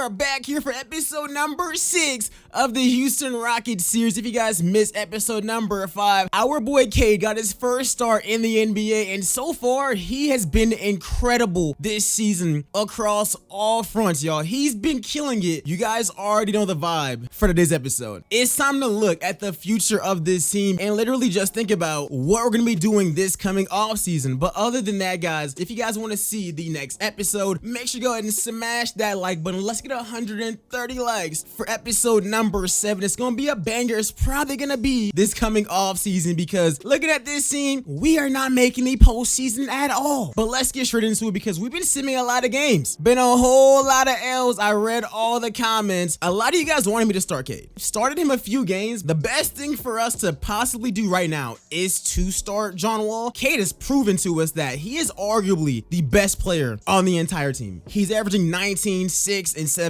are back here for episode number 6 of the Houston Rockets series. If you guys missed episode number 5, our boy Cade got his first start in the NBA, and so far he has been incredible this season across all fronts, y'all. He's been killing it. You guys already know the vibe for today's episode. It's time to look at the future of this team and literally just think about what we're going to be doing this coming off season. But other than that, guys, if you guys want to see the next episode, make sure you go ahead and smash that like button. Let's get 130 likes for episode number 7. It's gonna be a banger. It's probably gonna be this coming off season because looking at this team, we are not making the postseason at all. But let's get straight into it because we've been simming a lot of games. Been a whole lot of L's. I read all the comments. A lot of you guys wanted me to start Cade. Started him a few games. The best thing for us to possibly do right now is to start John Wall. Cade has proven to us that he is arguably the best player on the entire team. He's averaging 19, 6, and 7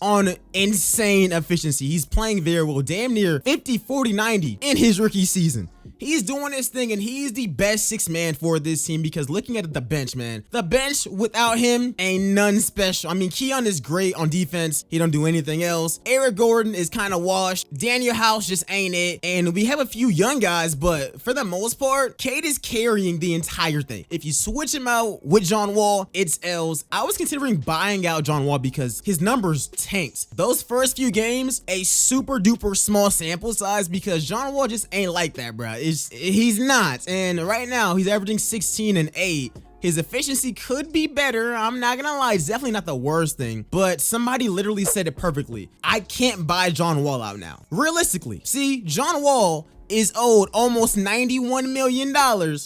on insane efficiency. He's playing very well, damn near 50, 40, 90 in his rookie season. He's doing his thing, and he's the best sixth man for this team because looking at the bench, man, the bench without him ain't none special. I mean, Keon is great on defense. He don't do anything else. Eric Gordon is kind of washed. Daniel House just ain't it. And we have a few young guys, but for the most part, Cade is carrying the entire thing. If you switch him out with John Wall, it's L's. I was considering buying out John Wall because his numbers tanked. Those first few games, a super duper small sample size because John Wall just ain't like that, bro. He's not, and right now he's averaging 16 and 8. His efficiency could be better. I'm not gonna lie, it's definitely not the worst thing, but somebody literally said it perfectly. I can't buy John Wall out now. Realistically, see, John Wall is owed almost $91 million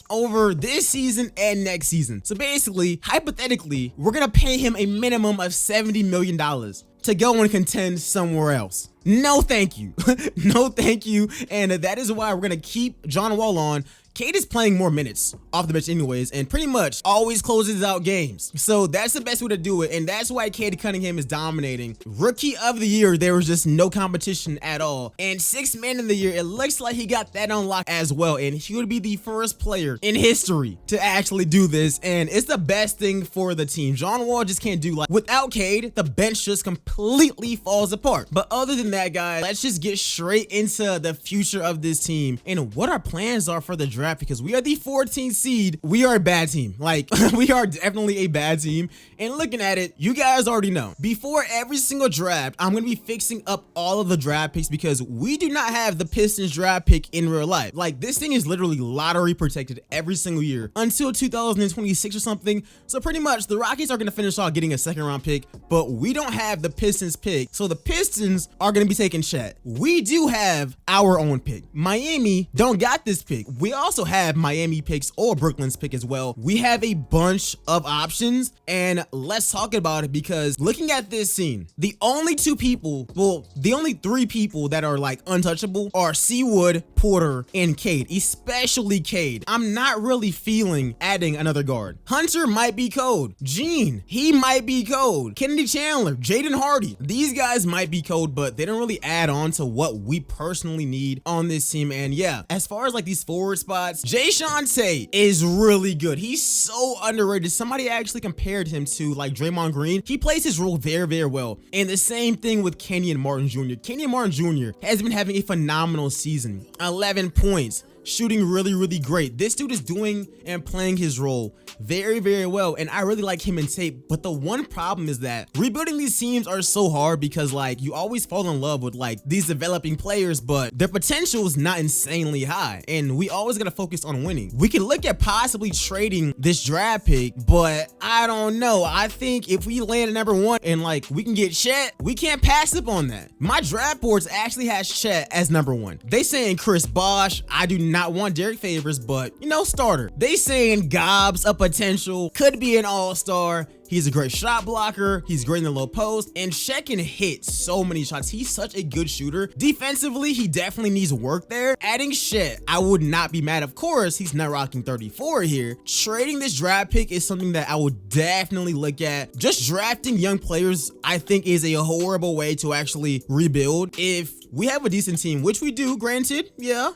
over this season and next season. So basically, hypothetically, we're gonna pay him a minimum of $70 million to go and contend somewhere else. No thank you. No thank you. And that is why we're gonna keep John Wall on. Cade is playing more minutes off the bench anyways, and pretty much always closes out games. So that's the best way to do it, and that's why Cade Cunningham is dominating. Rookie of the year, there was just no competition at all. And sixth man of the year, it looks like he got that unlocked as well, and he would be the first player in history to actually do this, and it's the best thing for the team. John Wall just can't do like, without Cade, the bench just completely falls apart. But other than that, guys, let's just get straight into the future of this team and what our plans are for the draft. Because we are the 14th seed. We are a bad team. Like, we are definitely a bad team. And looking at it, you guys already know. Before every single draft, I'm going to be fixing up all of the draft picks because we do not have the Pistons draft pick in real life. Like, this thing is literally lottery protected every single year until 2026 or something. So pretty much the Rockets are going to finish off getting a second round pick, but we don't have the Pistons pick. So the Pistons are going to be taking Chet. We do have our own pick. Miami don't got this pick. We also have Miami picks or Brooklyn's pick as well. We have a bunch of options, and let's talk about it because looking at this scene, the only two people, well, the only three people that are like untouchable are Seawood, Porter, and Cade, especially Cade. I'm not really feeling adding another guard. Hunter might be cold. Gene, he might be cold. Kennedy Chandler, Jaden Hardy, these guys might be cold, but they don't really add on to what we personally need on this team. And yeah, as far as like these forward spots, Jae'Sean Tate is really good. He's so underrated. Somebody actually compared him to like Draymond Green. He plays his role very, very well. And the same thing with Kenyon Martin Jr. Kenyon Martin Jr. has been having a phenomenal season. 11 points. Shooting really, really great. This dude is doing and playing his role very, very well, and I really like him in Tate. But the one problem is that rebuilding these teams are so hard because like you always fall in love with like these developing players, but their potential is not insanely high, and we always gotta focus on winning. We can look at possibly trading this draft pick, but I don't know. I think if we land at number 1 and like we can get Chet, we can't pass up on that. My draft boards actually has Chet as number 1. They saying Chris Bosh. I do not want Derek Favors, but you know, starter. They saying Gobbs a potential, could be an all-star. He's a great shot blocker. He's great in the low post, and Chet can hit so many shots. He's such a good shooter. Defensively, he definitely needs work there. Adding Chet, I would not be mad. Of course, he's not rocking 34 here. Trading this draft pick is something that I would definitely look at. Just drafting young players, I think, is a horrible way to actually rebuild. If we have a decent team, which we do, granted, yeah,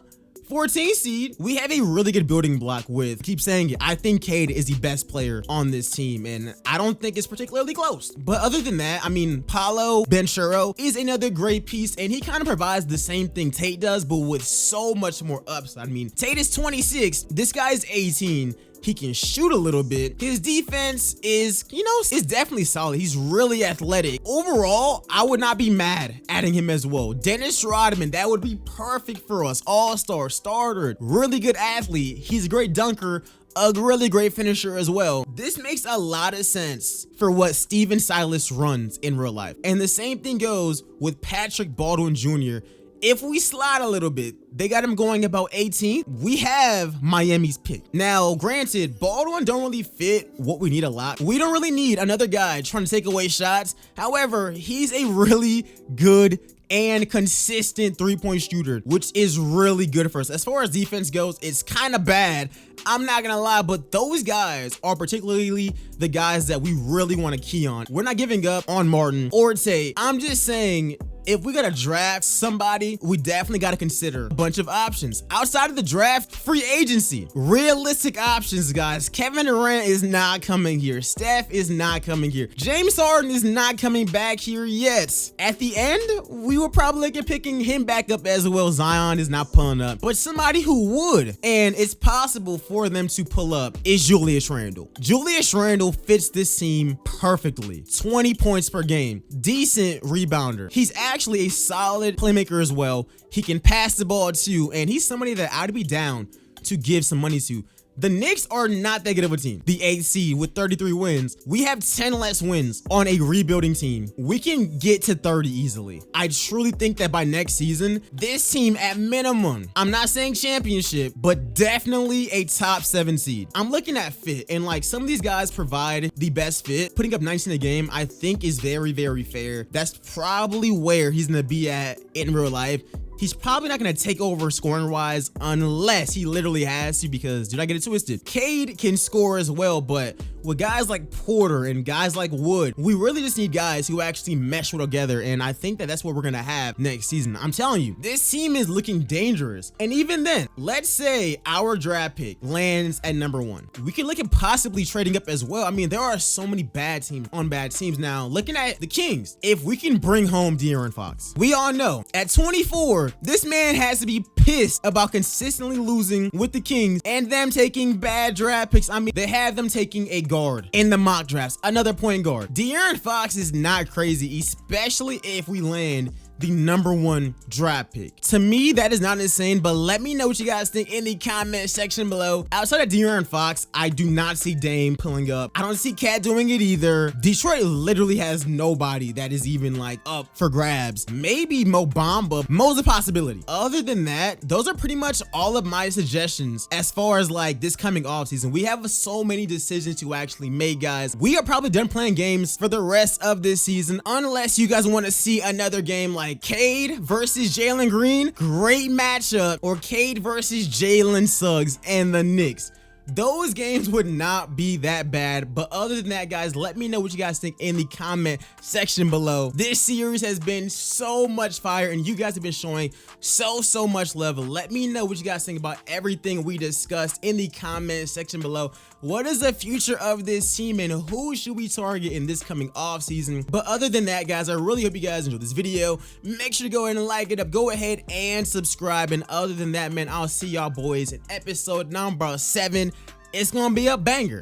14 seed, we have a really good building block with, keep saying it, I think Cade is the best player on this team, and I don't think it's particularly close. But other than that, I mean, Paulo Banchero is another great piece, and he kind of provides the same thing Tate does, but with so much more upside. I mean, Tate is 26, this guy's 18. He can shoot a little bit. His defense is, you know, is definitely solid. He's really athletic. Overall, I would not be mad adding him as well. Dennis Rodman, that would be perfect for us. All-star, starter, really good athlete. He's a great dunker, a really great finisher as well. This makes a lot of sense for what Steven Silas runs in real life. And the same thing goes with Patrick Baldwin Jr. If we slide a little bit, they got him going about 18. We have Miami's pick. Now, granted, Baldwin don't really fit what we need a lot. We don't really need another guy trying to take away shots. However, he's a really good and consistent three-point shooter, which is really good for us. As far as defense goes, it's kind of bad, I'm not gonna lie, but those guys are particularly the guys that we really want to key on. We're not giving up on Martin or Tate. I'm just saying, if we gotta draft somebody, we definitely gotta consider a bunch of options. Outside of the draft, free agency, realistic options, guys. Kevin Durant is not coming here. Steph is not coming here. James Harden is not coming back here yet. At the end, we were probably looking at picking him back up as well. Zion is not pulling up, but somebody who would, and it's possible for them to pull up, is Julius Randle. Julius Randle fits this team perfectly. 20 points per game, decent rebounder. He's actually a solid playmaker as well. He can pass the ball too, and he's somebody that I'd be down to give some money to. The Knicks are not that good of a team. The 8th seed with 33 wins. We have 10 less wins on a rebuilding team. We can get to 30 easily. I truly think that by next season, this team at minimum, I'm not saying championship, but definitely a top 7 seed. I'm looking at fit, and like some of these guys provide the best fit. Putting up 19 a game, I think is very, very fair. That's probably where he's gonna be at in real life. He's probably not going to take over scoring wise unless he literally has to, because do not get it twisted, Cade can score as well, but with guys like Porter and guys like Wood, we really just need guys who actually mesh well together, and I think that that's what we're going to have next season. I'm telling you, this team is looking dangerous. And even then, let's say our draft pick lands at number 1. We can look at possibly trading up as well. I mean, there are so many bad teams on bad teams now. Looking at the Kings, if we can bring home De'Aaron Fox, we all know at 24, this man has to be pissed about consistently losing with the Kings and them taking bad draft picks. I mean, they have them taking a guard in the mock drafts, another point guard. De'Aaron Fox is not crazy, especially if we land the number 1 draft pick. To me, that is not insane, but let me know what you guys think in the comment section below. Outside of De'Aaron Fox, I do not see Dame pulling up. I don't see Cat doing it either. Detroit literally has nobody that is even like up for grabs. Maybe Mo Bamba. Mo's a possibility. Other than that, those are pretty much all of my suggestions as far as like this coming off season. We have so many decisions to actually make, guys. We are probably done playing games for the rest of this season, unless you guys want to see another game like Cade versus Jalen Green, great matchup, or Cade versus Jalen Suggs and the Knicks. Those games would not be that bad, but other than that, guys, let me know what you guys think in the comment section below. This series has been so much fire, and you guys have been showing so much love. Let me know what you guys think about everything we discussed in the comment section below. What is the future of this team, and who should we target in this coming off season? But other than that, guys, I really hope you guys enjoyed this video. Make sure to go ahead and like it up, go ahead and subscribe, and other than that, man, I'll see y'all boys in episode number 7. It's gonna be a banger.